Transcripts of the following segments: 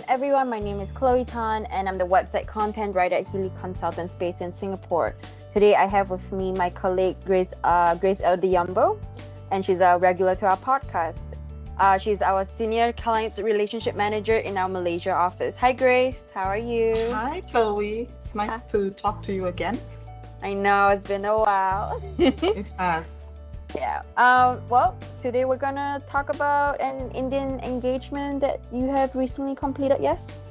everyone. My name is Chloe Tan, and I'm the website content writer at Healy Consultants based in Singapore. Today, I have with me my colleague Grace Eldiambo, and she's a regular to our podcast. She's our senior client relationship manager in our Malaysia office. Hi, Grace. How are you? Hi, Chloe. It's nice to talk to you again. I know it's been a while. It has. Yeah. Well, today we're gonna talk about an Indian engagement that you have recently completed. Yes.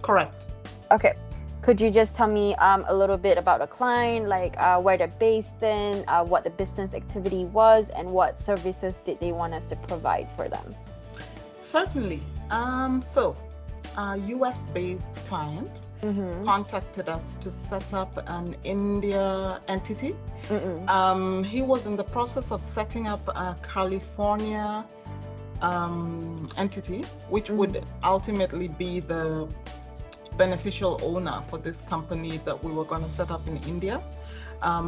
Correct. Okay. Could you just tell me a little bit about the client, like where they're based in, what the business activity was, and what services did they want us to provide for them? Certainly. So a US-based client contacted us to set up an India entity. He was in the process of setting up a California entity, which would ultimately be the beneficial owner for this company that we were going to set up in India.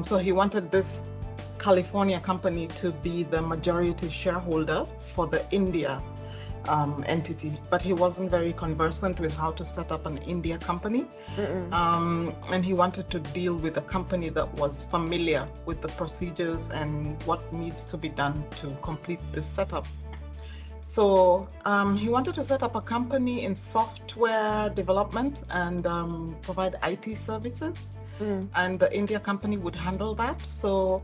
So he wanted this California company to be the majority shareholder for the India entity, but he wasn't very conversant with how to set up an India company. And he wanted to deal with a company that was familiar with the procedures and what needs to be done to complete this setup. So he wanted to set up a company in software development and provide IT services, and the India company would handle that. So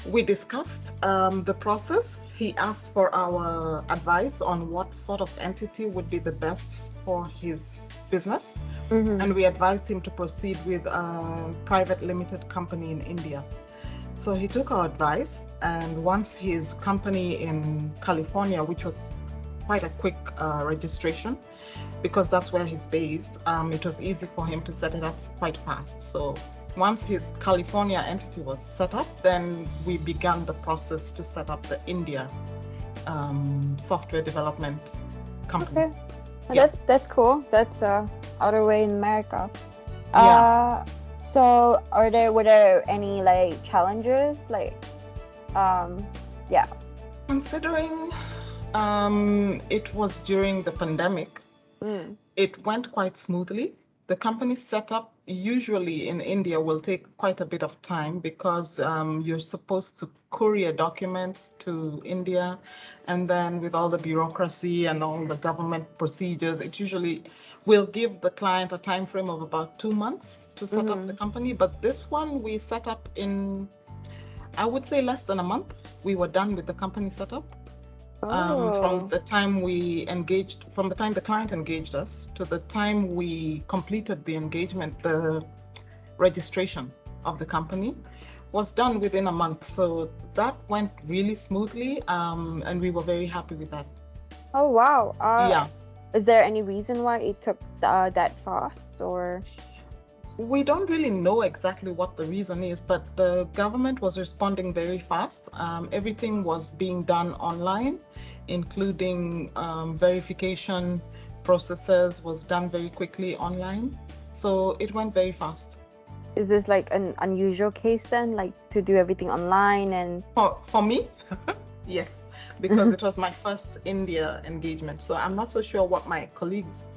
we discussed the process. He asked for our advice on what sort of entity would be the best for his business, and we advised him to proceed with a private limited company in India. So he took our advice, and once his company in California, which was quite a quick registration, because that's where he's based, it was easy for him to set it up quite fast. So once his California entity was set up, then we began the process to set up the India software development company. Okay, well, that's cool. That's out of way in America. Yeah. So were there any like challenges? Like, yeah. Considering it was during the pandemic, it went quite smoothly. The company setup usually in India will take quite a bit of time because you're supposed to courier documents to India, and then with all the bureaucracy and all the government procedures, it usually will give the client a time frame of about 2 months to set up the company. But this one we set up in, I would say, less than a month. We were done with the company setup. From the time the client engaged us to the time we completed the engagement, the registration of the company was done within a month. So that went really smoothly, and we were very happy with that. Oh, wow. Yeah. Is there any reason why it took that fast, or? We don't really know exactly what the reason is, but the government was responding very fast. Everything was being done online, including verification processes was done very quickly online. So it went very fast. Is this like an unusual case then, like to do everything online? And For me, yes, because it was my first India engagement. So I'm not so sure what my colleagues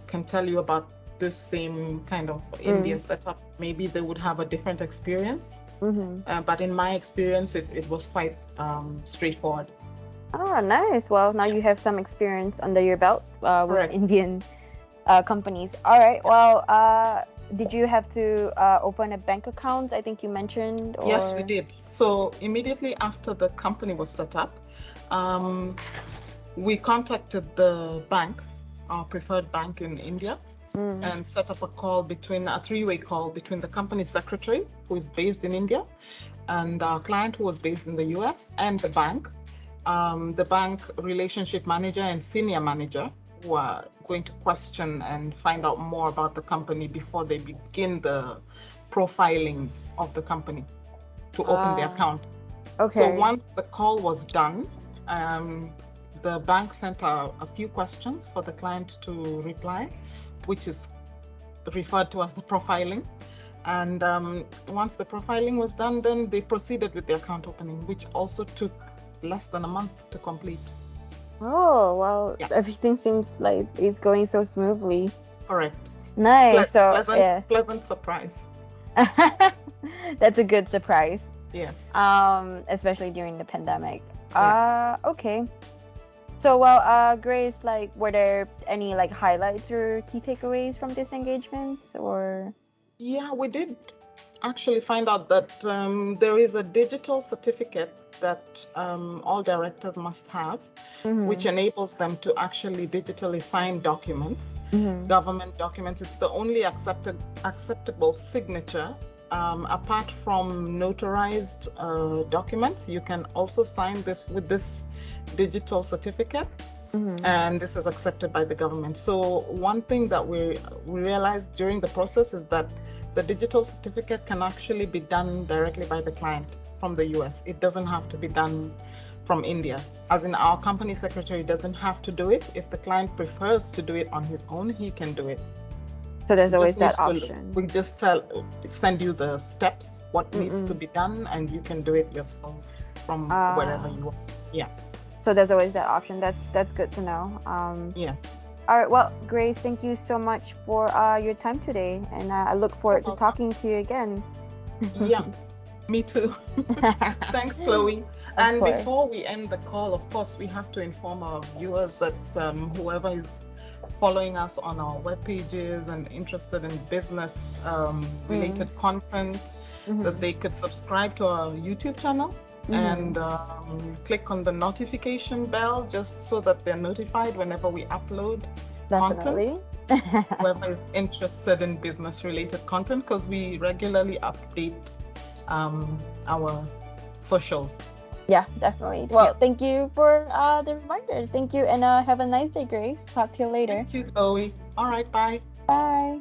can tell you about this same kind of India setup. Maybe they would have a different experience, but in my experience it was quite straightforward. Oh, nice. Well, now you have some experience under your belt with Indian companies. All right. Well, did you have to open a bank account, I think you mentioned? Or? Yes, we did. So immediately after the company was set up, we contacted the bank, our preferred bank in India, and set up a three-way call between the company secretary, who is based in India, and our client, who was based in the US, and the bank. The bank relationship manager and senior manager were going to question and find out more about the company before they begin the profiling of the company to open the account. Okay. So once the call was done, the bank sent a few questions for the client to reply, which is referred to as the profiling. And once the profiling was done, then they proceeded with the account opening, which also took less than a month to complete. Oh, well, Yeah. everything seems like it's going so smoothly. Correct. Nice. So, yeah. Pleasant surprise. That's a good surprise. Yes. Especially during the pandemic. Yeah. Okay. So, well, Grace, like, were there any like highlights or key takeaways from this engagement, or? Yeah, we did actually find out that there is a digital certificate that all directors must have, which enables them to actually digitally sign documents, government documents. It's the only acceptable signature. Apart from notarized documents, you can also sign this with this digital certificate, and this is accepted by the government. So one thing that we realized during the process is that the digital certificate can actually be done directly by the client from the US. It doesn't have to be done from India. As in, our company secretary doesn't have to do it. If the client prefers to do it on his own, he can do it. So there's always that option. We just send you the steps, what needs to be done, and you can do it yourself from wherever you are. Yeah. So there's always that option. That's good to know. Yes. All right. Well, Grace, thank you so much for your time today, and I look forward to talking to you again. Yeah, me too. Thanks, Chloe. And before we end the call, of course, we have to inform our viewers that whoever is following us on our web pages and interested in business related content, that they could subscribe to our YouTube channel and click on the notification bell, just so that they're notified whenever we upload content. Whoever is interested in business related content, because we regularly update our socials. Yeah, definitely. Well, thank you for the reminder. Thank you, and have a nice day, Grace. Talk to you later. Thank you, Chloe. All right, bye. Bye.